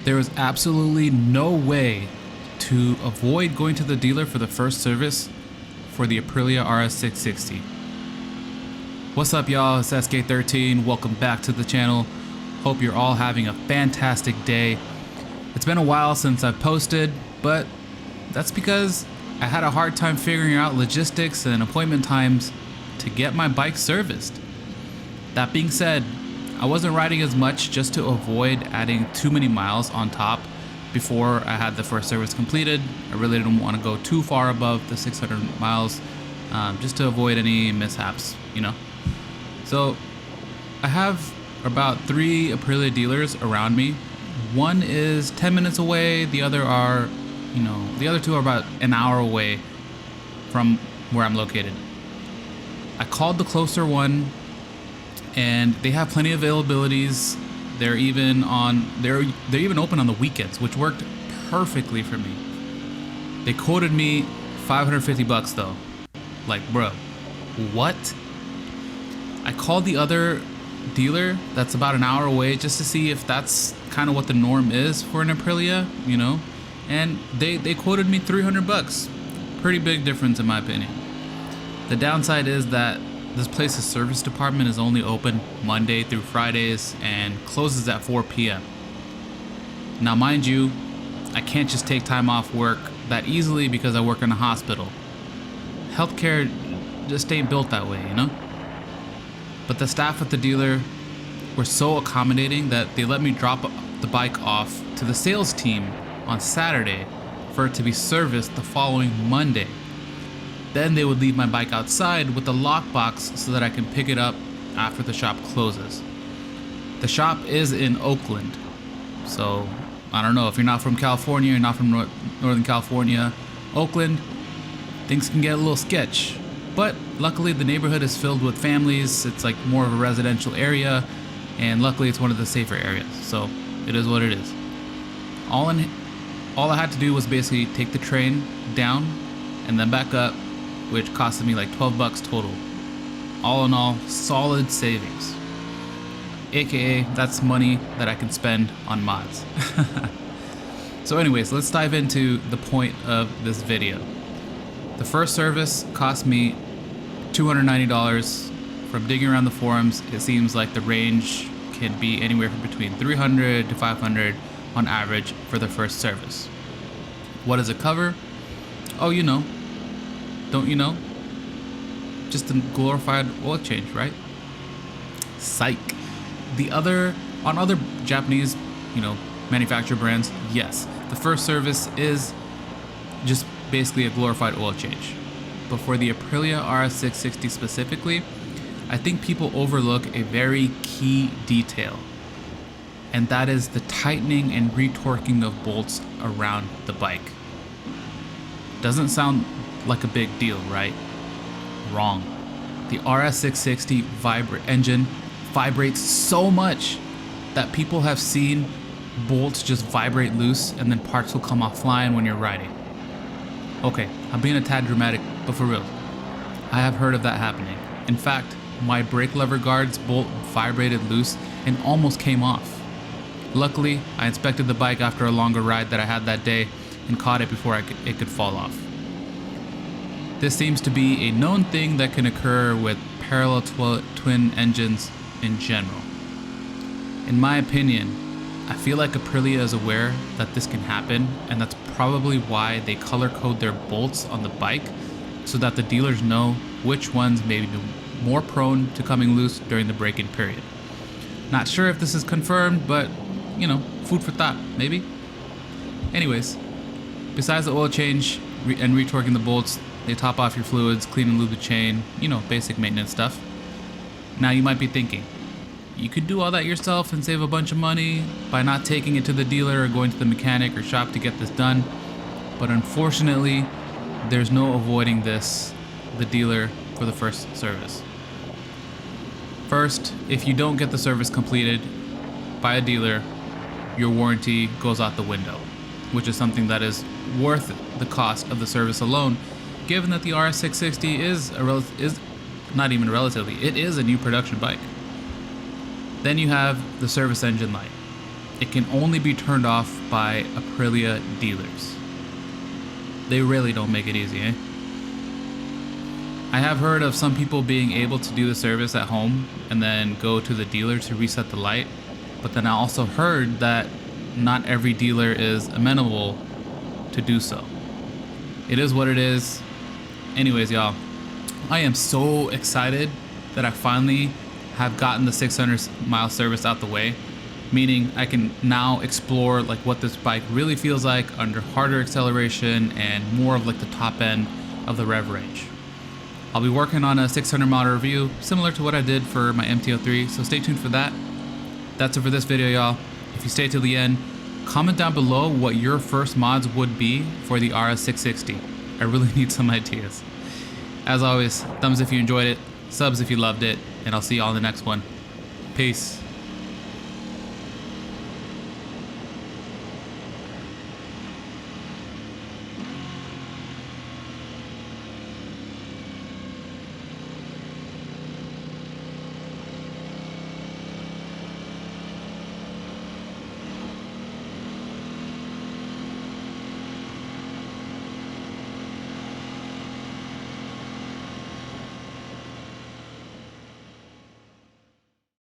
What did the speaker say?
There was absolutely no way to avoid going to the dealer for the first service for the Aprilia RS 660. What's up, y'all? It's XIII. Welcome back to the channel. Hope you're all having a fantastic day. It's been a while since I've posted, but that's because I had a hard time figuring out logistics and appointment times to get my bike serviced. That being said, I wasn't riding as much just to avoid adding too many miles on top before I had the first service completed. I really didn't want to go too far above the 600 miles just to avoid any mishaps, you know. So I have about 3 Aprilia dealers around me. One is 10 minutes away, the other two are about an hour away from where I'm located. I called the closer one and they have plenty of availabilities. They're even open on the weekends, which worked perfectly for me. They quoted me $550 though. Like, bro, what? I called the other dealer that's about an hour away just to see if that's kind of what the norm is for an Aprilia, you know, and they quoted me $300. Pretty big difference in my opinion. The downside is that this place's service department is only open Monday through Fridays and closes at 4 p.m. Now, mind you, I can't just take time off work that easily because I work in a hospital. Healthcare just ain't built that way, you know? But the staff at the dealer were so accommodating that they let me drop the bike off to the sales team on Saturday for it to be serviced the following Monday. Then they would leave my bike outside with the lockbox so that I can pick it up after the shop closes. The shop is in Oakland, so I don't know, if you're not from California, you're not from Northern California, Oakland, things can get a little sketch. But luckily the neighborhood is filled with families. It's like more of a residential area, and luckily it's one of the safer areas, so it is what it is. All I had to do was basically take the train down and then back up, which costed me like $12 total. All in all, solid savings. AKA, that's money that I can spend on mods. So anyways, let's dive into the point of this video. The first service cost me $290. From digging around the forums, it seems like the range can be anywhere from between $300 to $500 on average for the first service. What does it cover? Oh, you know. Don't you know? Just a glorified oil change, right? Psych. On other Japanese, manufacturer brands, yes, the first service is just basically a glorified oil change. But for the Aprilia RS 660 specifically, I think people overlook a very key detail, and that is the tightening and retorquing of bolts around the bike. Doesn't sound like a big deal, right? Wrong. The RS 660 engine vibrates so much that people have seen bolts just vibrate loose and then parts will come offline when you're riding. Okay, I'm being a tad dramatic, but for real, I have heard of that happening. In fact, my brake lever guard's bolt vibrated loose and almost came off. Luckily, I inspected the bike after a longer ride that I had that day and caught it before it could fall off. This seems to be a known thing that can occur with parallel twin engines in general. In my opinion, I feel like Aprilia is aware that this can happen, and that's probably why they color code their bolts on the bike so that the dealers know which ones may be more prone to coming loose during the break-in period. Not sure if this is confirmed, but food for thought, maybe? Anyways, besides the oil change and retorquing the bolts, they top off your fluids, clean and lube the chain, basic maintenance stuff. Now you might be thinking, you could do all that yourself and save a bunch of money by not taking it to the dealer or going to the mechanic or shop to get this done. But unfortunately, there's no avoiding the dealer for the first service. First, if you don't get the service completed by a dealer, your warranty goes out the window, which is something that is worth the cost of the service alone, given that the RS 660 is not even relatively, it is a new production bike. Then you have the service engine light. it can only be turned off by Aprilia dealers. They really don't make it easy, eh? I have heard of some people being able to do the service at home and then go to the dealer to reset the light, but then I also heard that not every dealer is amenable to do so. It is what it is. Anyways, y'all, I am so excited that I finally have gotten the 600-mile service out the way, meaning I can now explore like what this bike really feels like under harder acceleration and more of like the top end of the rev range. I'll be working on a 600-mile review similar to what I did for my MT-03, so stay tuned for that. That's it for this video, y'all. If you stay till the end, comment down below what your first mods would be for the RS660. I really need some ideas. As always, thumbs if you enjoyed it, subs if you loved it, and I'll see y'all in the next one. Peace.